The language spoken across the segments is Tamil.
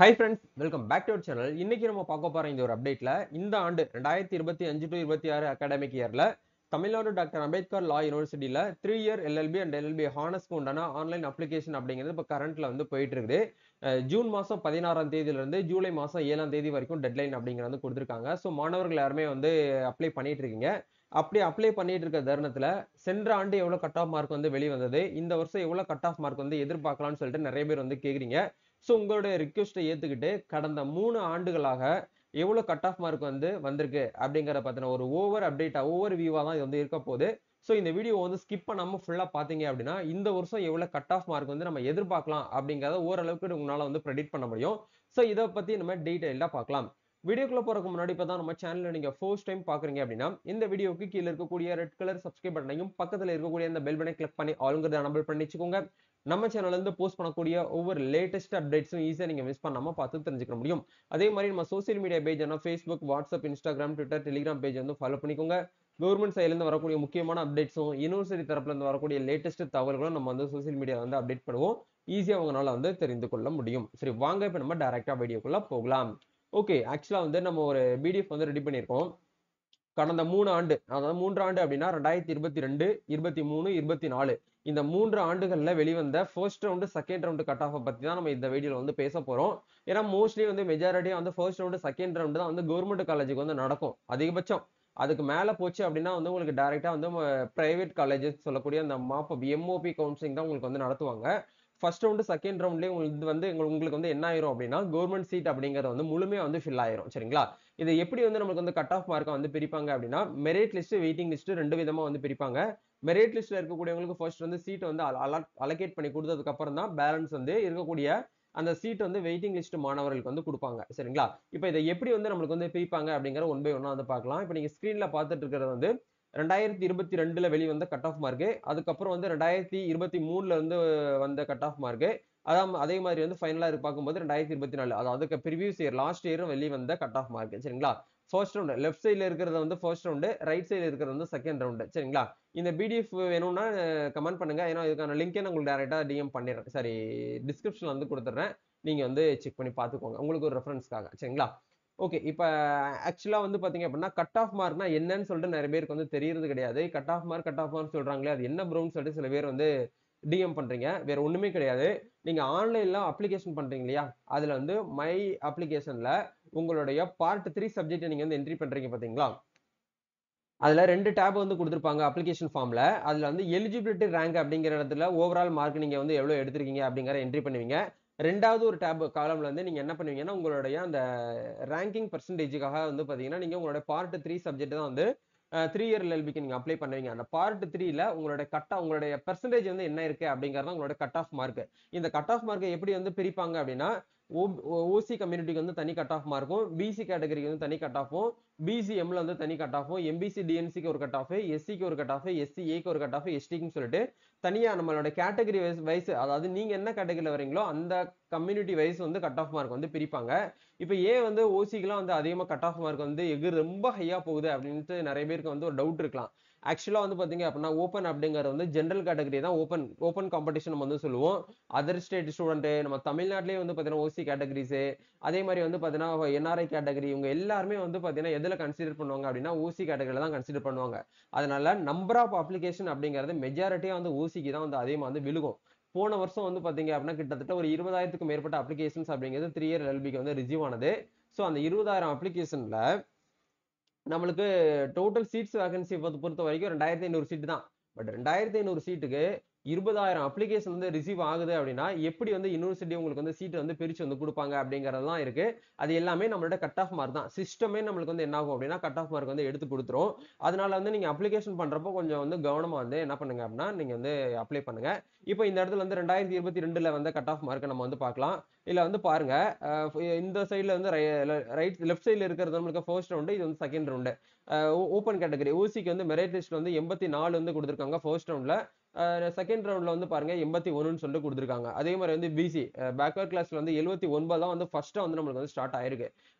Hi friends, welcome back to our channel. இன்னைக்கு நம்ம பார்க்க போற இந்த ஒரு அப்டேட்ல இந்த ஆண்டு 2025 டு 26 அகாடமிக் இயர்ல தமிழ்நாடு டாக்டர் அம்பேத்கர் லா யூனிவர்சிட்டியில 3 இயர் எல்எல்பி அண்ட் எல்எல்பி ஹானர்ஸ்க்கு உண்டான ஆன்லைன் அப்ளிகேஷன் அப்படிங்கிறது இப்போ கரண்ட்ல வந்து போயிட்டு இருக்குது. ஜூன் மாசம் 16ஆம் தேதியிலிருந்து ஜூலை மாசம் 7ஆம் தேதி வரைக்கும் டெட்லைன் அப்படிங்கிறது வந்து கொடுத்துருக்காங்க. ஸோ மாணவர்கள் யாருமே வந்து அப்ளை பண்ணிட்டு இருக்கீங்க. அப்படி அப்ளை பண்ணிட்டு இருக்க தருணத்துல சென்ற ஆண்டு எவ்வளவு கட் ஆஃப் மார்க் வந்து வெளிவந்தது, இந்த வருஷம் எவ்வளவு கட் ஆஃப் மார்க் வந்து எதிர்பார்க்கலாம்னு சொல்லிட்டு நிறைய பேர் வந்து கேக்குறீங்க. ஸோ உங்களுடைய ரிக்வெஸ்ட்டை ஏத்துக்கிட்டு கடந்த 3 ஆண்டுகளாக எவ்வளவு கட் ஆஃப் மார்க் வந்து வந்திருக்கு அப்படிங்கறத பத்தின ஒரு ஓவர் வியூவா தான் இது வந்து இருக்க போகுது. ஸோ இந்த வீடியோ வந்து ஸ்கிப் பண்ணாம ஃபுல்லா பாத்தீங்க அப்படின்னா இந்த வருஷம் எவ்வளவு கட் ஆஃப் மார்க் வந்து நம்ம எதிர்பார்க்கலாம் அப்படிங்கறத ஓரளவுக்கு உங்களால வந்து ப்ரெடிக்ட் பண்ண முடியும். ஸோ இதை பத்தி நம்ம டீடைல்டா பார்க்கலாம். வீடியோக்குள்ள போறதுக்கு முன்னாடி இப்பதான் நம்ம சேனல்ல நீங்க ஃபர்ஸ்ட் டைம் பாக்குறீங்க அப்படின்னா இந்த வீடியோக்கு கீழே இருக்கக்கூடிய ரெட் கலர் சப்ஸ்கிரைப் பட்டனையும் பக்கத்துல இருக்கக்கூடிய இந்த பெல் பட்டனை கிளிக் பண்ணி ஆளுங்கிறத எனபிள் பண்ணி வச்சுக்கோங்க. நம்ம சேனல்ல இருந்து போஸ்ட் பண்ணக்கூடிய ஒவ்வொரு லேட்டஸ்ட் அப்டேட்ஸும் ஈஸியா நீங்க மிஸ் பண்ணாம பார்த்து தெரிஞ்சுக்க முடியும். அதே மாதிரி நம்ம social media page Facebook, WhatsApp, Instagram, Twitter, Telegram page வந்து ஃபாலோ பண்ணிக்கோங்க. கவர்மெண்ட் சைட்ல இருந்து வரக்கூடிய முக்கியமான அப்டேட்ஸும் யூனிவர்சிட்டி தரப்புல இருந்து வரக்கூடிய லேட்டஸ்ட் தகவல்களும் நம்ம வந்து சோசியல் மீடியா வந்து அப்டேட் பண்ணுவோம். ஈஸியா உங்களால வந்து தெரிந்து கொள்ள முடியும். சரி, வாங்க இப்ப நம்ம டைரக்டா வீடியோக்குள்ள போகலாம். ஓகே, ஆக்சுவலா வந்து நம்ம ஒரு பிடிஎஃப் வந்து ரெடி பண்ணியிருக்கோம். கடந்த 3 ஆண்டு, அதாவது 3 ஆண்டு அப்படின்னா 2022, 23, 24 இந்த 3 ஆண்டுகள்ல வெளிவந்த first round, second round cut off பத்தி தான் நம்ம இந்த வீடியோல வந்து பேச போறோம். ஏன்னா மோஸ்ட்லி வந்து மெஜாரிட்டியா வந்து ஃபர்ஸ்ட் ரவுண்டு, செகண்ட் ரவுண்டு தான் வந்து கவர்மெண்ட் காலேஜுக்கு வந்து நடக்கும் அதிகபட்சம். அதுக்கு மேல போச்சு அப்படின்னா வந்து உங்களுக்கு டைரக்டா வந்து பிரைவேட் காலேஜஸ் சொல்லக்கூடிய அந்த எம்ஓபி கவுன்சிலிங் தான் உங்களுக்கு வந்து நடத்துவாங்க. ஃபர்ஸ்ட் ரவுண்டு, செகண்ட் ரவுண்ட்லயே உங்களுக்கு வந்து என்ன ஆயிரும் அப்படின்னா கவர்மெண்ட் சீட் அப்படிங்கறது வந்து முழுமையா வந்து ஃபில் ஆயிரும். சரிங்களா? இது எப்படி வந்து நமக்கு வந்து கட் ஆஃப் மார்க்கை வந்து பிரிப்பாங்க அப்படின்னா மெரிட் லிஸ்ட், வெயிட்டிங் லிஸ்ட் 2 விதமா வந்து பிரிப்பாங்க. மெரிட் லிஸ்ட்ல இருக்கக்கூடியவங்களுக்கு ஃபர்ஸ்ட் வந்து சீட் வந்து அலோகேட் பண்ணி கொடுத்ததுக்கு அப்புறம் தான் பேலன்ஸ் வந்து இருக்கக்கூடிய அந்த சீட் வந்து வெயிட்டிங் லிஸ்ட் மாணவர்களுக்கு வந்து கொடுப்பாங்க. சரிங்களா? இப்போ இதை எப்படி வந்து நம்மளுக்கு வந்து பிரிப்பாங்க அப்படிங்கிற ஒன் பை ஒன்னா வந்து பார்க்கலாம். இப்போ நீங்க ஸ்கிரீன்ல பார்த்துட்டு இருக்கிறது வந்து 2022ல வெளிவந்த கட் ஆஃப் மார்க். அதுக்கப்புறம் வந்து 2023ல இருந்து வந்த கட் ஆஃப் மார்க். அதான் அதே மாதிரி வந்து ஃபைனலா பார்க்கும்போது 2024, அதாவது ப்ரீவியஸ் இயர் லாஸ்ட் இயரும் வெளிய வந்த கட் ஆஃப் மார்க். சரிங்களா? ஃபர்ஸ்ட் ரவுண்ட் லெஃப்ட் சைடுல இருக்கிறது வந்து ஃபர்ஸ்ட் ரவுண்ட், ரைட் சைடுல இருக்கிறது வந்து செகண்ட் ரவுண்ட். சரிங்களா? இந்த பிடிஎஃப் வேணும்னா கமெண்ட் பண்ணுங்க. ஏன்னா இதுக்கான லிங்க் நான் உங்களுக்கு டைரக்டா டிஎம் பண்ணிடுறேன். சரி, டிஸ்கிரிப்ஷன்ல வந்து கொடுத்துறேன். நீங்க வந்து செக் பண்ணி பார்த்துக்கோங்க உங்களுக்கு ஒரு ரெஃபரன்ஸ்க்காக. சரிங்களா? ஓகே, இப்ப ஆக்சுவலா வந்து பாத்தீங்க அப்படின்னா கட் ஆஃப் மார்க்னா என்னன்னு சொல்லிட்டு நிறைய பேருக்கு வந்து தெரியறது கிடையாது. கட் ஆஃப் மார்க் சொல்றாங்களே அது என்ன ப்ரோன்னு சொல்லிட்டு சில பேர் வந்து டிஎம் பண்றீங்க. வேற ஒண்ணுமே கிடையாது. நீங்க ஆன்லைன்ல அப்ளிகேஷன் பண்றீங்க இல்லையா, அதுல வந்து மை அப்ளிகேஷன்ல உங்களுடைய பார்ட் 3 சப்ஜெக்ட் நீங்க வந்து என்ட்ரி பண்றீங்க பாத்தீங்களா, அதுல 2 டேப் வந்து கொடுத்திருப்பாங்க அப்ளிகேஷன் ஃபார்ம்ல. அதுல வந்து எலிஜிபிலிட்டி ரேங்க் அப்படிங்கிற இடத்துல ஓவரால் மார்க் நீங்க வந்து எவ்வளவு எடுத்திருக்கீங்க அப்படிங்கிற என்ட்ரி பண்ணுவீங்க. ரெண்டாவது ஒரு டேப் காலம்ல வந்து நீங்க என்ன பண்ணுவீங்கன்னா உங்களுடைய அந்த ரேங்கிங் பெர்சன்டேஜுக்காக வந்து பாத்தீங்கன்னா நீங்க உங்களோட பார்ட் 3 சப்ஜெக்ட் தான் வந்து 3 இயர் எல்எல்பிக்கு நீங்க அப்ளை பண்ணுவீங்க. அந்த பார்ட் 3ல உங்களுடைய பெர்சன்டேஜ் வந்து என்ன இருக்கு அப்படிங்கறது உங்களோட கட் ஆஃப் மார்க். இந்த கட் ஆஃப் மார்க்கை எப்படி வந்து பிரிப்பாங்க அப்படின்னா ஓசி கம்யூனிட்டிக்கு வந்து தனி கட் ஆஃப் மார்க்கும், பிசி கேட்டகரிக்கு வந்து தனி கட் ஆஃபும், பிசிஎம்ல வந்து தனி கட் ஆஃபும், எம்பிசி டிஎன்சிக்கு ஒரு கட் ஆஃப், எஸ்சிக்கு ஒரு கட் ஆஃப், எஸ்சிஏக்கு ஒரு கட் ஆஃப், எஸ்டிக்கு சொல்லிட்டு தனியா நம்மளோட கேட்டகரி வைஸ், அதாவது நீங்க என்ன கேட்டகரியில வரீங்களோ அந்த கம்யூனிட்டி வைஸ் வந்து கட் ஆஃப் மார்க் வந்து பிரிப்பாங்க. இப்ப ஏன் வந்து ஓசிக்குலாம் வந்து அதிகமா கட் ஆஃப் மார்க் வந்து ரொம்ப ஹையா போகுது அப்படின்ட்டு நிறைய பேருக்கு வந்து ஒரு டவுட் இருக்கலாம். ஆக்சுவலா வந்து பாத்தீங்க அப்படின்னா ஓப்பன் அப்படிங்கிறது வந்து ஜென்ரல் கேட்டகரி தான் ஓப்பன் காம்படிஷன் நம்ம வந்து சொல்லுவோம். அதர் ஸ்டேட் ஸ்டூடெண்ட், நம்ம தமிழ்நாட்டிலேயே வந்து பாத்தீங்கன்னா ஓசி கேட்டகரிஸ், அதே மாதிரி வந்து பாத்தீங்கன்னா என்ஆர்ஐ கேட்டகரி, இவங்க எல்லாருமே வந்து பாத்தீங்கன்னா எதுல கன்சிடர் பண்ணுவாங்க அப்படின்னா ஓசி கேட்டகரியில தான் கன்சிடர் பண்ணுவாங்க. அதனால நம்பர் ஆஃப் அப்ளிகேஷன் அப்படிங்கிறது மெஜாரிட்டியா வந்து ஓசிக்கு தான் வந்து அதிகமா வந்து விழுகும். போன வருஷம் வந்து பாத்தீங்க அப்படின்னா கிட்டத்தட்ட ஒரு 20,000க்கும் மேற்பட்ட அப்ளிகேஷன்ஸ் அப்படிங்கிறது 3 இயர் எல்எல்பிக்கு வந்து ரிசீவ் ஆனது. ஸோ அந்த 20,000 அப்ளிகேஷன்ல நம்மளுக்கு டோட்டல் சீட்ஸ் வேகன்சி பொறுத்த வரைக்கும் 2,500 சீட் தான். பட் 2,500 சீட்டுக்கு 20,000 அப்ளிகேஷன் வந்து ரிசீவ் ஆகுது அப்படின்னா எப்படி வந்து யூனிவர்சிட்டி உங்களுக்கு வந்து சீட் வந்து பிரிச்சு வந்து கொடுப்பாங்க அப்படிங்கிறது தான் இருக்கு. அது எல்லாமே நம்மளோட கட் ஆஃப் மார்க் தான். சிஸ்டமே நம்மளுக்கு வந்து என்ன ஆகும் அப்படின்னா கட் ஆஃப் மார்க் வந்து எடுத்து கொடுத்துரும். அதனால வந்து நீங்க அப்ளிகேஷன் பண்றப்போ கொஞ்சம் வந்து கவனமா வந்து என்ன பண்ணுங்க அப்படின்னா நீங்க வந்து அப்ளை பண்ணுங்க. இப்போ இந்த இடத்துல வந்து 2022ல வந்து கட் ஆஃப் மார்க்கை நம்ம வந்து பார்க்கலாம். இல்ல வந்து பாருங்க, இந்த சைடுல வந்து லெஃப்ட் சைடுல இருக்கிறது நம்மளுக்கு ஃபர்ஸ்ட் ரவுண்டு, இது வந்து செகண்ட் ரவுண்டு. ஓப்பன் கேட்டகரி ஓசிக்கு வந்து மெரிட் லிஸ்ட் வந்து 84 வந்து கொடுத்துருக்காங்க ஃபர்ஸ்ட் ரவுண்ட்ல. செகண்ட் ரவுண்ட்ல வந்து பாருங்க 81ன்னு சொல்லிட்டு கொடுத்துருக்காங்க. அதே மாதிரி வந்து பிசி பேக்வர்ட் கிளாஸ்ல வந்து 79 தான் வந்து ஃபர்ஸ்டா வந்து நம்மளுக்கு வந்து ஸ்டார்ட் ஆயிருக்கு.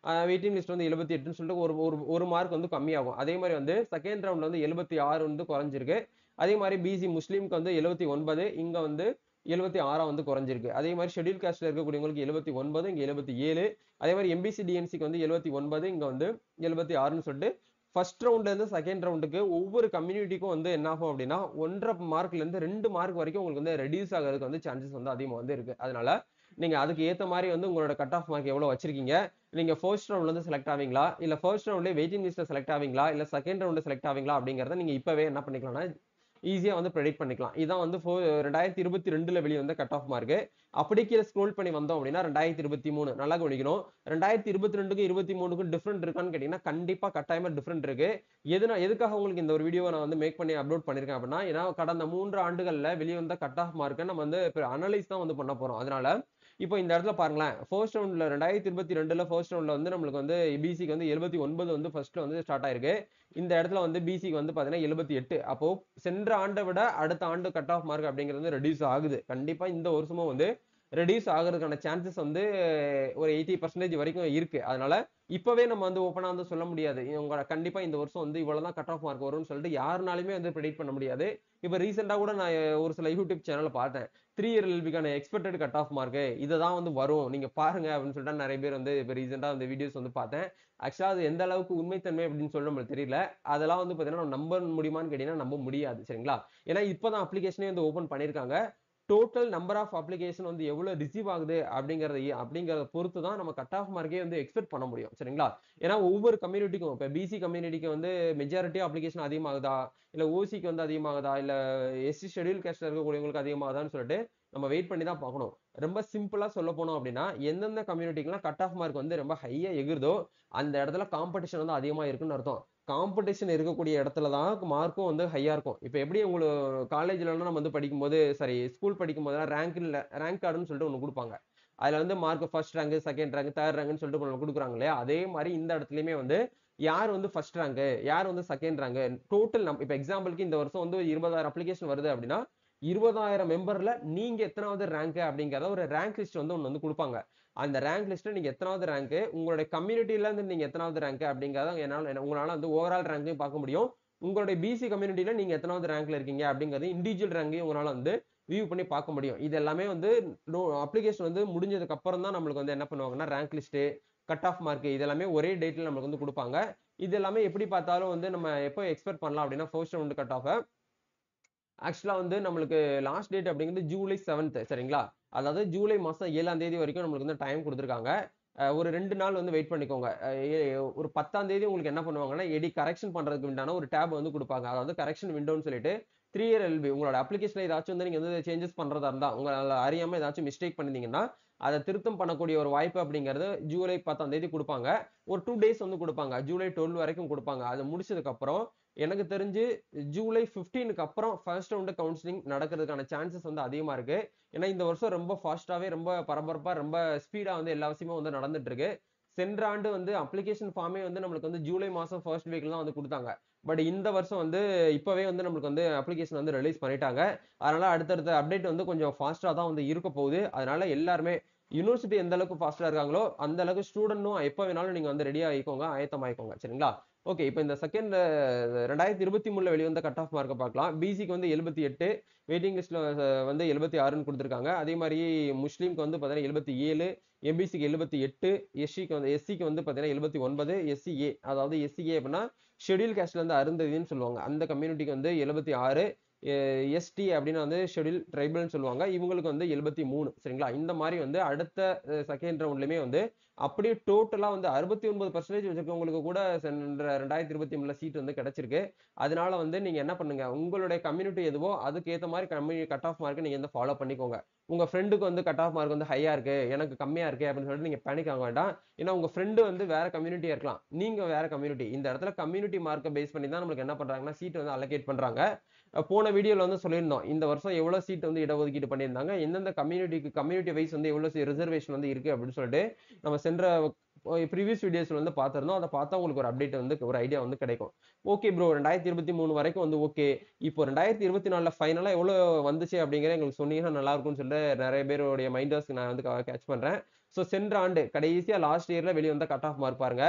வெயிட்டிங் லிஸ்ட் வந்து 78ன்னு சொல்லிட்டு ஒரு ஒரு ஒரு மார்க் வந்து கம்மியாகும். அதே மாதிரி வந்து செகண்ட் ரவுண்ட்ல வந்து 76 வந்து குறைஞ்சிருக்கு. அதே மாதிரி பிசி முஸ்லீம்க்கு வந்து 79, இங்க வந்து 76 வந்து குறைஞ்சிருக்கு. அதே மாதிரி ஷெட்யூல் காஸ்ட்ல இருக்கக்கூடியவங்களுக்கு 79, இங்க 77. அதே மாதிரி எம்பிசி டிஎன்சிக்கு வந்து 79, இங்க வந்து 76ன்னு சொல்லிட்டு ஃபர்ஸ்ட் ரவுண்ட்ல இருந்து செகண்ட் ரவுண்டுக்கு ஒவ்வொரு கம்யூனிட்டிக்கும் வந்து என்ன ஆகும் அப்படின்னா 1.5 மார்க்ல இருந்து 2 மார்க் வரைக்கும் உங்களுக்கு வந்து ரெடியூஸ் ஆகிறதுக்கு வந்து சான்சஸ் வந்து அதிகமா வந்து இருக்கு. அதனால நீங்க அதுக்கு ஏத்த மாதிரி வந்து உங்களோட கட் ஆஃப் மார்க் எவ்வளவு வச்சிருக்கீங்க, நீங்க ஃபர்ஸ்ட் ரவுண்ட்ல இருந்து செலக்ட் ஆவீங்களா, இல்ல ஃபர்ஸ்ட் ரவுண்ட்ல வெயிட்டிங் லிஸ்ட்ல செலக்ட் ஆவீங்களா, இல்ல செகண்ட் ரவுண்ட் செலக்ட் ஆவீங்களா அப்படிங்கறத நீங்க இப்பவே என்ன பண்ணிக்கலாம்னா ஈஸியா வந்து ப்ரெடிக்ட் பண்ணிக்கலாம். இதான் வந்து 2022ல வெளிவந்த கட் ஆஃப் மார்க். அப்படி கீழே ஸ்க்ரோல் பண்ணி வந்தோம் அப்படின்னா 2023 நல்லா கவனிக்கணும். 2022க்கும் 23க்கும் டிஃபரெண்ட் இருக்கான்னு கேட்டீங்கன்னா கண்டிப்பா கட்டாயமா டிஃபரெண்ட் இருக்கு. எதுக்காக உங்களுக்கு இந்த ஒரு வீடியோ நான் வந்து மேக் பண்ணி அப்லோட் பண்ணிருக்கேன் அப்படின்னா, ஏன்னா கடந்த 3 ஆண்டுகள்ல வெளிவந்த கட் ஆஃப் மார்க்கை நம்ம வந்து அனலைஸ் தான் வந்து பண்ண போறோம். அதனால இப்போ இந்த இடத்துல பாருங்களேன், ஃபர்ஸ்ட் ரவுண்ட்ல 2022ல ஃபர்ஸ்ட் ரவுண்ட்ல வந்து நம்மளுக்கு வந்து பிசிக்கு வந்து 79 வந்து ஃபர்ஸ்ட்ல வந்து ஸ்டார்ட் ஆயிருக்கு. இந்த இடத்துல வந்து பிசிக்கு வந்து பாத்தீங்கன்னா 78. அப்போ சென்ற ஆண்டை விட அடுத்த ஆண்டு கட் ஆஃப் மார்க் அப்படிங்கிறது வந்து ரெடியூஸ் ஆகுது. கண்டிப்பா இந்த வருஷமும் வந்து ரெடியூஸ் ஆகிறதுக்கான சான்சஸ் வந்து ஒரு 80% வரைக்கும் இருக்கு. அதனால இப்பவே நம்ம வந்து ஓப்பனா வந்து சொல்ல முடியாது. இவங்க கண்டிப்பா இந்த வருஷம் வந்து இவ்வளவுதான் கட் ஆஃப் மார்க் வரும்னு சொல்லிட்டு யாருனாலுமே வந்து ப்ரெடிக்ட் பண்ண முடியாது. இப்ப ரீசெண்டா கூட நான் ஒரு சில யூடியூப் சேனல்ல பார்த்தேன். 3 இயர் எல்பிக்கான எக்ஸ்பெக்டட் கட் ஆஃப் மார்க் இதுதான் வந்து வரும். நீங்க பாருங்க அப்படின்னு சொல்லிட்டு நிறைய பேர் வந்து இப்ப ரீசெண்டா அந்த வீடியோஸ் வந்து பார்த்தேன். ஆக்சுவலா அது எந்த அளவுக்கு உண்மைத்தன்மை அப்படின்னு சொல்லி நம்மளுக்கு தெரியல. அதெல்லாம் வந்து பாத்தீங்கன்னா நம்ப முடியுமான்னு கேட்டீங்கன்னா நம்ப முடியாது. சரிங்களா? ஏன்னா இப்பதான் அப்ளிகேஷனே வந்து ஓபன் பண்ணிருக்காங்க. டோட்டல் நம்பர் ஆஃப் அப்ளிகேஷன் வந்து எவ்வளவு ரிசீவ் ஆகுது அப்படிங்கறத பொறுத்து தான் நம்ம கட் ஆஃப் மார்க்கே வந்து எக்ஸ்பெக்ட் பண்ண முடியும். சரிங்களா? ஏன்னா ஒவ்வொரு கம்யூனிட்டிக்கும் இப்ப பிசி கம்யூனிட்டிக்கு வந்து மெஜாரிட்டி அப்ளிகேஷன் அதிகமாகுதா, இல்ல ஓசிக்கு வந்து அதிகமாகுதா, இல்ல எஸ்சி ஷெட்யூல் காஸ்ட்ல இருக்கக்கூடியவங்களுக்கு அதிகமாகுதான்னு சொல்லிட்டு நம்ம வெயிட் பண்ணி தான் பார்க்கணும். ரொம்ப சிம்பிளா சொல்ல போனோம் அப்படின்னா எந்தெந்த கம்யூனிட்டிக்குலாம் கட் ஆஃப் மார்க் வந்து ரொம்ப ஹையா எகுறுதோ அந்த இடத்துல காம்படிஷன் வந்து அதிகமா இருக்குன்னு அர்த்தம். காம்படிஷன் இருக்கக்கூடிய இடத்துல தான் மார்க்கும் வந்து ஹையா இருக்கும். இப்ப எப்படி உங்களுக்கு காலேஜ்ல நம்ம வந்து படிக்கும்போது சரி ஸ்கூல் படிக்கும்போது ரேங்க் கார்டுன்னு சொல்லிட்டு ஒண்ணு கொடுப்பாங்க. அதுல வந்து mark first rank, second rank, third ரேங்க்னு சொல்லிட்டு ஒண்ணு கொடுக்குறாங்க இல்லையா? அதே மாதிரி இந்த இடத்துலயுமே வந்து யார் வந்து ஃபர்ஸ்ட் ரேங்க், யார் வந்து செகண்ட் ரேங்க், டோட்டல் இப்ப எக்ஸாம்பிளுக்கு இந்த வருஷம் வந்து 20,000 அப்ளிகேஷன் வருது அப்படின்னா 20,000 மெம்பர்ல நீங்க எத்தனாவது ரேங்க் அப்படிங்கறத ஒரு ரேங்க் லிஸ்ட் வந்து ஒண்ணு வந்து கொடுப்பாங்க. அந்த ரேங்க் லிஸ்ட்ல நீங்க எத்தனாவது ரேங்க், உங்களுடைய கம்யூனிட்டில இருந்து நீங்க எத்தனாவது ரேங்க் அப்படிங்கறத உங்களால வந்து ஓவரால் ரேங்கையும் பார்க்க முடியும். உங்களுடைய பிசி கம்யூனிட்டில நீங்க எத்தனாவது ரேங்க்ல இருக்கீங்க அப்படிங்கறது இண்டிவிஜுவல் ரேங்கையும் உங்களால வந்து வியூ பண்ணி பார்க்க முடியும். இது எல்லாமே வந்து அப்ளிகேஷன் வந்து முடிஞ்சதுக்கு அப்புறம் தான் நம்மளுக்கு வந்து என்ன பண்ணுவாங்கன்னா rank list, cut off mark இது எல்லாமே ஒரே டேட்ல நம்மளுக்கு வந்து கொடுப்பாங்க. இது எல்லாமே எப்படி பார்த்தாலும் வந்து நம்ம எப்போ எக்ஸ்பெக்ட் பண்ணலாம் அப்படின்னா ஃபர்ஸ்ட் ரவுண்ட் கட் ஆஃப் ஆக்சுவலா வந்து நம்மளுக்கு லாஸ்ட் டேட் அப்படிங்கிறது ஜூலை 7th சரிங்களா? அதாவது ஜூலை மாசம் 7ஆம் தேதி வரைக்கும் நம்மளுக்கு வந்து டைம் கொடுத்துருக்காங்க. ஒரு 2 நாள் வந்து வெயிட் பண்ணிக்கோங்க. ஒரு 10ஆம் தேதி உங்களுக்கு என்ன பண்ணுவாங்கன்னா கரெக்ஷன் பண்றதுக்கு உண்டான ஒரு டேப் வந்து கொடுப்பாங்க. அதாவது கரெக்ஷன் விண்டோன்னு சொல்லிட்டு 3 இயர் எல்பி உங்களோட அப்ளிகேஷன்ல ஏதாச்சும் வந்து நீங்க வந்து சேஞ்சஸ் பண்றதா இருந்தா உங்களால அறியாம ஏதாச்சும் மிஸ்டேக் பண்ணிருந்தீங்கன்னா அதை திருத்தம் பண்ணக்கூடிய ஒரு வாய்ப்பு அப்படிங்கிறது ஜூலை 10ஆம் தேதி கொடுப்பாங்க. ஒரு 2 டேஸ் வந்து கொடுப்பாங்க. ஜூலை 12 வரைக்கும் கொடுப்பாங்க. அது முடிச்சதுக்கு அப்புறம் எனக்கு தெரிஞ்சு ஜூலை 15க்கு அப்புறம் ஃபர்ஸ்ட் ரவுண்ட் கவுன்சிலிங் நடக்கிறதுக்கான சான்சஸ் வந்து அதிகமா இருக்கு. ஏன்னா இந்த வருஷம் ரொம்ப ஃபாஸ்டாவே ரொம்ப பரபரப்பா ரொம்ப ஸ்பீடா வந்து எல்லா விஷயமும் வந்து நடந்துட்டு இருக்கு. சென்ற ஆண்டு வந்து அப்ளிகேஷன் ஃபார்மே வந்து நம்மளுக்கு வந்து ஜூலை மாசம் ஃபர்ஸ்ட் வீக்ல தான் வந்து கொடுத்தாங்க. பட் இந்த வருஷம் வந்து இப்பவே வந்து நம்மளுக்கு வந்து அப்ளிகேஷன் வந்து ரிலீஸ் பண்ணிட்டாங்க. அதனால அடுத்தடுத்த அப்டேட் வந்து கொஞ்சம் ஃபாஸ்டா தான் வந்து இருக்க போகுது. அதனால எல்லாருமே யூனிவர்சிட்டி எந்த அளவுக்கு ஃபாஸ்டா இருக்காங்களோ அந்த அளவுக்கு ஸ்டூடெண்ட்டும் எப்ப வேணாலும் நீங்க வந்து ரெடி ஆயிக்கோங்க, ஆயத்தமாயிக்கோங்க. சரிங்களா? ஓகே. இப்போ இந்த செகண்ட் 2023ல வெளிவந்த கட் ஆஃப் மார்க்க பார்க்கலாம். பிசிக்கு வந்து 78, வெயிட்டிங் லிஸ்ட்ல வந்து 76ன்னு கொடுத்துருக்காங்க. அதே மாதிரி முஸ்லீம்க்கு வந்து பார்த்தீங்கன்னா 77, எம்பிசிக்கு 78, எஸ்சிக்கு வந்து பார்த்தீங்கன்னா 79, எஸ்சிஏ அதாவது எஸ்சிஏ அப்படின்னா ஷெட்யூல் காஸ்ட்ல இருந்து அருந்ததின்னு சொல்லுவாங்க. அந்த கம்யூனிட்டிக்கு வந்து 76, எஸ்டி அப்படின்னு வந்து ஷெட்யூல் ட்ரைபல்னு சொல்லுவாங்க. இவங்களுக்கு வந்து 73 சரிங்களா? இந்த மாதிரி வந்து அடுத்த செகண்ட் ரவுண்ட்லயுமே வந்து அப்படியே டோட்டலா வந்து 69% வச்சிருக்கவங்களுக்கு கூட சென்ற 2023ல சீட் வந்து கிடைச்சிருக்கு. அதனால வந்து நீங்க என்ன பண்ணுங்க, உங்களுடைய கம்யூனிட்டி எதுவோ அதுக்கு ஏத்த மாதிரி கட் ஆஃப் மார்க் நீங்க வந்து ஃபாலோ பண்ணிக்கோங்க. உங்க ஃப்ரெண்டுக்கு வந்து கட் ஆஃப் மார்க் வந்து ஹையா இருக்கு, எனக்கு கம்மியா இருக்கு அப்படின்னு சொல்லிட்டு நீங்க பேனிக் ஆக வேண்டாம். ஏன்னா உங்க ஃப்ரெண்டு வந்து வேற கம்யூனிட்டியா இருக்கலாம், நீங்க வேற கம்யூனிட்டி. இந்த இடத்துல கம்யூனிட்டி மார்க்கை பேஸ் பண்ணி தான் நம்மளுக்கு என்ன பண்றாங்கன்னா சீட் வந்து அலோகேட் பண்றாங்க. போன வீடியோல வந்து சொல்லியிருந்தோம். இந்த வருஷம் எவ்வளவு சீட் வந்து இடஒதுக்கீடு பண்ணியிருந்தாங்க, எந்தெந்த கம்யூனிட்டி வைஸ் வந்து எவ்வளவு ரிசர்வேஷன் வந்து இருக்கு அப்படின்னு சொல்லிட்டு நம்ம சென்ற ப்ரீவியஸ் வீடியோஸ்ல வந்து பார்த்திருந்தோம். அதை பார்த்தா உங்களுக்கு ஒரு அப்டேட் வந்து ஒரு ஐடியா வந்து கிடைக்கும். ஓகே ப்ரோ, 2023 வரைக்கும் வந்து ஓகே. இப்போ 2024ல ஃபைனலா எவ்வளவு வந்துச்சு அப்படிங்கிற எங்களுக்கு சொன்னீங்கன்னா நல்லா இருக்கும்னு சொல்லிட்டு நிறைய பேருடைய மைண்டர்ஸ் நான் வந்து கேட்ச் பண்றேன். ஸோ சென்ற ஆண்டு கடைசியா லாஸ்ட் இயர்ல வெளிவந்த கட் ஆஃப் மார்க் பாருங்க.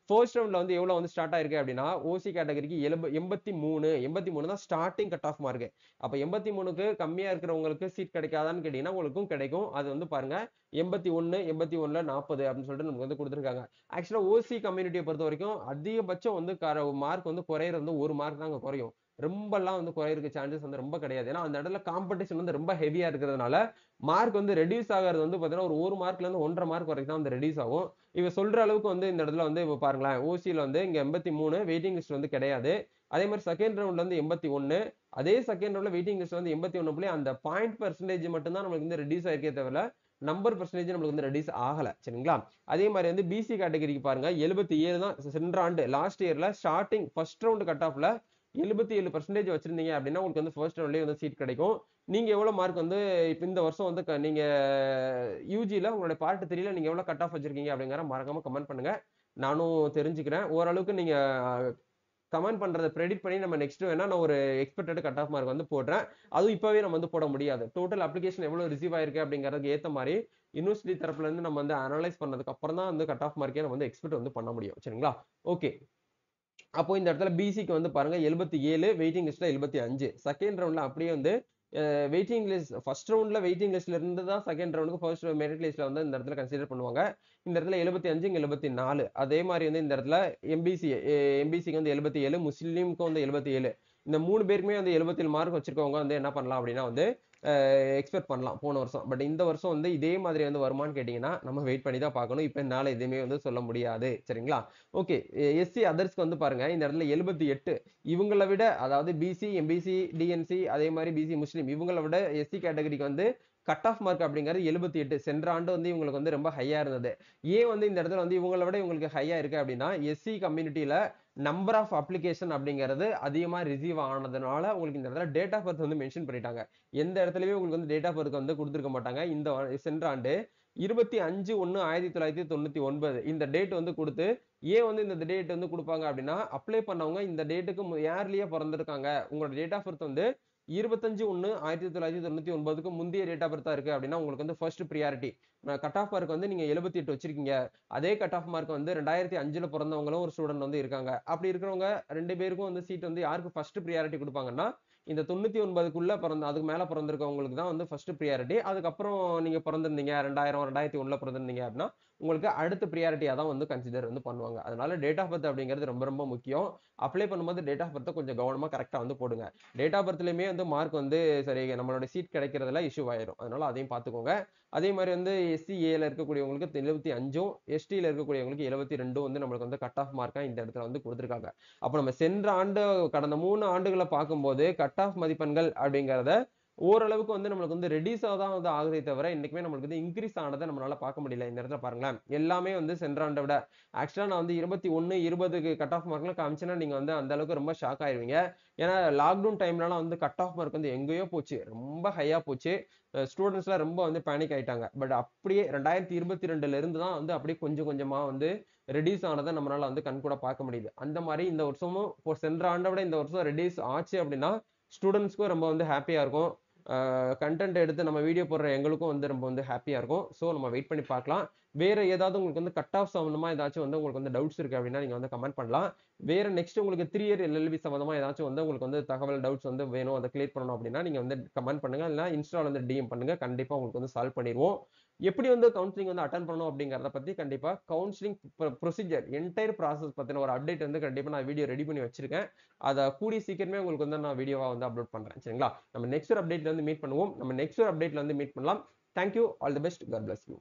ஃபர்ஸ்ட் ரவுண்ட்ல வந்து எவ்வளவு வந்து ஸ்டார்ட் ஆயிருக்கு அப்படின்னா ஓசி கேட்டகரிக்கு 83 தான் ஸ்டார்டிங் கட் ஆஃப் மார்க். அப்ப 83க்கு கம்மியா இருக்கிறவங்களுக்கு சீட் கிடைக்காதான்னு கேட்டீங்கன்னா உங்களுக்கும் கிடைக்கும். அது வந்து பாருங்க 81, 81ல 40 அப்படின்னு சொல்லிட்டு நமக்கு வந்து கொடுத்துருக்காங்க. ஆக்சுவலா ஓசி கம்யூனிட்டியை பொறுத்த வரைக்கும் அதிகபட்சம் வந்து மார்க் வந்து குறையிறது வந்து ஒரு மார்க் தாங்க குறையும். ரொம்பலாம் வந்து குறையிறதுக்கு சான்சஸ் வந்து ரொம்ப கிடையாது. ஏன்னா அந்த இடத்துல காம்படிஷன் வந்து ரொம்ப ஹெவியா இருக்கிறதுனால மார்க் வந்து ரெடியூஸ் ஆகிறது வந்து பாத்தீங்கன்னா ஒரு மார்க்ல இருந்து 1.5 மார்க் வரைக்கும் தான் வந்து ரெடியூஸ் ஆகும். இவ சொல்ற அளவுக்கு வந்து இந்த இடத்துல வந்து இப்ப பாருங்களேன், ஓசியில வந்து இங்க 83 வெயிட்டிங் லிஸ்ட் வந்து கிடையாது. அதே மாதிரி செகண்ட் ரவுண்ட்ல வந்து 81, அதே செகண்ட் ரவுண்ட்ல வெயிட்டிங் லிஸ்ட் வந்து 81 அந்த பாயிண்ட் பெர்சன்டேஜ் மட்டும் தான் நமக்கு வந்து ரெடியூஸ் ஆயிருக்கே தவிர நம்பர் பெர்சன்டேஜ் நம்மளுக்கு வந்து ரெடியூஸ் ஆகல. சரிங்களா? அதே மாதிரி வந்து பிசி கேட்டகரிக்கு பாருங்க 77 தான் சென்ற ஆண்டு லாஸ்ட் இயர்ல ஸ்டார்டிங் ஃபர்ஸ்ட் ரவுண்ட் கட் ஆஃப்ல 77% வச்சிருந்தீங்க அப்படின்னா உங்களுக்கு வந்து ஃபர்ஸ்ட் ரவுண்ட்லயே வந்து சீட் கிடைக்கும். நீங்க எவ்வளவு மார்க் வந்து இப்ப இந்த வருஷம் வந்து நீங்க யூஜில உங்களுடைய பார்ட் 3ல நீங்க எவ்வளவு கட் ஆஃப் வச்சிருக்கீங்க அப்படிங்கறத மறக்காம கமெண்ட் பண்ணுங்க. நானும் தெரிஞ்சுக்கிறேன். ஓரளவுக்கு நீங்க கமெண்ட் பண்றத பிரெடிக்ட் பண்ணி நம்ம நெக்ஸ்ட் வேணா நான் ஒரு எக்ஸ்பெக்டட் கட் ஆஃப் மார்க் வந்து போடுறேன். அதுவும் இப்பவே நம்ம வந்து போட முடியாது. டோட்டல் அப்ளிகேஷன் எவ்வளவு ரிசீவ் ஆயிருக்கு அப்படிங்கறதுக்கு ஏத்த மாதிரி யூனிவர்சிட்டி தரப்புல இருந்து நம்ம வந்து அனலைஸ் பண்ணதுக்கு அப்புறம் தான் வந்து கட் ஆஃப் மார்க்கே நம்ம வந்து எக்ஸ்பெக்ட் வந்து பண்ண முடியும். சரிங்களா? ஓகே. அப்போ இந்த இடத்துல பிசிக்கு வந்து பாருங்க 77, வெயிட்டிங் லிஸ்ட்ல 75. செகண்ட் ரவுண்ட்ல அப்படியே வந்து வெயிட்டிங் லிஸ்ட் ஃபர்ஸ்ட் ரவுண்ட்ல வெயிட்டிங் லிஸ்ட்ல இருந்து தான் செகண்ட் ரவுண்டுக்கு ஃபர்ஸ்ட் மெரிட் லிஸ்ட்ல வந்து இந்த இடத்துல கன்சிடர் பண்ணுவாங்க. இந்த இடத்துல 75, இங்க 74. அதே மாதிரி வந்து இந்த இடத்துல எம்பிசிக்கு வந்து 77, முஸ்லீமுக்கு வந்து 77. இந்த 3 பேருக்குமே வந்து 77 மார்க் வச்சிருக்கவங்க வந்து என்ன பண்ணலாம் அப்படின்னா வந்து எக்ஸ்பெக்ட் பண்ணலாம் போன வருஷம். பட் இந்த வருஷம் வந்து இதே மாதிரி வந்து வருமான்னு கேட்டீங்கன்னா நம்ம வெயிட் பண்ணி தான் பார்க்கணும். இப்ப என்னால எதுவுமே வந்து சொல்ல முடியாது. சரிங்களா? ஓகே. எஸ்சி அதர்ஸ்க்கு வந்து பாருங்க இந்த இடத்துல 78. இவங்களை விட அதாவது பிசி, எம்பிசி, டிஎன்சி அதே மாதிரி பிசி முஸ்லீம் இவங்களை விட எஸ்சி கேட்டகரிக்கு வந்து கட் ஆஃப் மார்க் அப்படிங்கிறது 78. சென்ற ஆண்டு வந்து இவங்களுக்கு வந்து ரொம்ப ஹையா இருந்தது. ஏன் வந்து இந்த இடத்துல வந்து இவங்களை விட இவங்களுக்கு ஹையா இருக்கு அப்படின்னா எஸ்சி கம்யூனிட்டியில நம்பர் ஆஃப் அப்ளிகேஷன் அப்படிங்கிறது அதிகமா ரிசீவ் ஆனதுனால உங்களுக்கு இந்த இடத்துல டேட் ஆஃப் பர்த் வந்து மென்ஷன் பண்ணிட்டாங்க. எந்த இடத்துலயுமே உங்களுக்கு வந்து டேட் ஆஃப் பர்த் வந்து கொடுத்துருக்க மாட்டாங்க. இந்த சென்ற ஆண்டு 25/1/1999 இந்த டேட் வந்து கொடுத்து ஏன் வந்து இந்த டேட் வந்து கொடுப்பாங்க அப்படின்னா அப்ளை பண்ணவங்க இந்த டேட்டுக்கு ஏர்லியா பிறந்திருக்காங்க. உங்களோட டேட் ஆஃப் பர்த் வந்து 25/1/1999க்கு முந்தைய டேட் ஆஃப் பர்த்தா இருக்கு அப்படின்னா உங்களுக்கு வந்து first priority. Cut off mark வந்து நீங்க 78 வச்சிருக்கீங்க. அதே கட் ஆஃப் மார்க் வந்து 2005ல பிறந்தவங்களும் ஒரு ஸ்டூடெண்ட் வந்து இருக்காங்க. அப்படி இருக்கிறவங்க 2 பேருக்கும் வந்து சீட் வந்து யாருக்கு ஃபர்ஸ்ட் ப்ரியாரிட்டி கொடுப்பாங்கன்னா இந்த 99க்குள்ள பிறந்த அதுக்கு மேல பிறந்திருக்கவங்களுக்கு தான் வந்து ஃபர்ஸ்ட் ப்ரியாரிட்டி. அதுக்கப்புறம் நீங்க பிறந்திருந்தீங்க 2000, 2001ல பிறந்திருந்தீங்க அப்படின்னா உங்களுக்கு அடுத்த ப்ரியாரிட்டியா தான் வந்து கன்சிடர் வந்து பண்ணுவாங்க. அதனால டேட் ஆஃப் பர்த் அப்படிங்கிறது ரொம்ப ரொம்ப முக்கியம். அப்ளை பண்ணும்போது டேட் ஆஃப் பர்த்தை கொஞ்சம் கவனமா கரெக்டா வந்து போடுங்க. டேட் ஆஃப் பர்த்லயுமே வந்து மார்க் வந்து சரி நம்மளோட சீட் கிடைக்கிறதுல இஷ்யூ ஆயிரும். அதனால அதையும் பார்த்துக்கோங்க. அதே மாதிரி வந்து எஸ்சி ஏல இருக்கக்கூடியவங்களுக்கு 75ம், எஸ்டில இருக்கக்கூடியவங்களுக்கு 72 வந்து நம்மளுக்கு வந்து கட் ஆஃப் மார்க்கா இந்த இடத்துல வந்து கொடுத்துருக்காங்க. அப்ப நம்ம சென்ற ஆண்டு கடந்த 3 ஆண்டுகளை பார்க்கும்போது கட் ஆஃப் மதிப்பெண்கள் அப்படிங்கிறத ஓரளவுக்கு வந்து நம்மளுக்கு வந்து ரெடியூஸா தான் வந்து ஆகுதே தவிர இன்னைக்குமே நம்மளுக்கு வந்து இன்க்ரீஸ் ஆனதை நம்மளால பார்க்க முடியல. இந்த இடத்துல பாருங்களேன் எல்லாமே வந்து சென்ற ஆண்டை விட ஆக்சுவலா நான் வந்து 21, 20க்கு கட் ஆஃப் மார்க்லாம் காமிச்சேன்னா நீங்க வந்து அந்த அளவுக்கு ரொம்ப ஷாக் ஆயிருவீங்க. ஏன்னா லாக்டவுன் டைம்லலாம் வந்து கட் ஆஃப் மார்க் வந்து எங்கேயோ போச்சு, ரொம்ப ஹையா போச்சு. ஸ்டூடெண்ட்ஸ்லாம் ரொம்ப வந்து பேனிக் ஆயிட்டாங்க. பட் அப்படியே 2022ல இருந்து தான் வந்து அப்படியே கொஞ்சம் கொஞ்சமா வந்து ரெடியூஸ் ஆனதை நம்மளால வந்து கண்கூட பார்க்க முடியுது. அந்த மாதிரி இந்த வருஷமும் இப்போ சென்ற ஆண்டை விட இந்த வருஷம் ரெடியூஸ் ஆச்சு அப்படின்னா ஸ்டூடெண்ட்ஸ்க்கும் ரொம்ப வந்து ஹாப்பியா இருக்கும். கண்டென்ட் எடுத்து நம்ம வீடியோ போடுற எங்களுக்கும் வந்து ரொம்ப வந்து ஹாப்பியா இருக்கும். ஸோ நம்ம வெயிட் பண்ணி பார்க்கலாம். வேற ஏதாவது உங்களுக்கு வந்து கட் ஆஃப் சம்பந்தமா ஏதாச்சும் வந்து உங்களுக்கு வந்து டவுட்ஸ் இருக்கு அப்படின்னா நீங்க வந்து கமெண்ட் பண்ணலாம். வேற நெக்ஸ்ட் உங்களுக்கு 3 இயர் எல்எல்பி சம்பந்தமா ஏதாச்சும் வந்து உங்களுக்கு வந்து தகவல் டவுட்ஸ் வந்து வேணும் அதை கிளியர் பண்ணணும் அப்படின்னா நீங்க வந்து கமெண்ட் பண்ணுங்க. இல்லைன்னா இன்ஸ்டால வந்து டிஎம் பண்ணுங்க. கண்டிப்பா உங்களுக்கு வந்து சால்வ் பண்ணிடுவோம். எப்படி வந்து கவுன்சிலிங் வந்து அட்டன் பண்ணணும் அப்படிங்கறத பத்தி கண்டிப்பா கவுன்சிலிங் ப்ரொசீஜர் என்டையர் ப்ராசஸ் பத்தின ஒரு அப்டேட் வந்து கண்டிப்பா நான் வீடியோ ரெடி பண்ணி வச்சிருக்கேன். அதை கூடிய சீக்கிரமே உங்களுக்கு வந்து நான் வீடியோவா வந்து அப்லோட் பண்றேன். சரிங்களா? நம்ம நெக்ஸ்ட் ஒரு அப்டேட்ல வந்து மீட் பண்ணுவோம். நம்ம நெக்ஸ்ட் ஒரு அப்டேட்ல வந்து மீட் பண்ணலாம். Thank you. All the best. God bless you.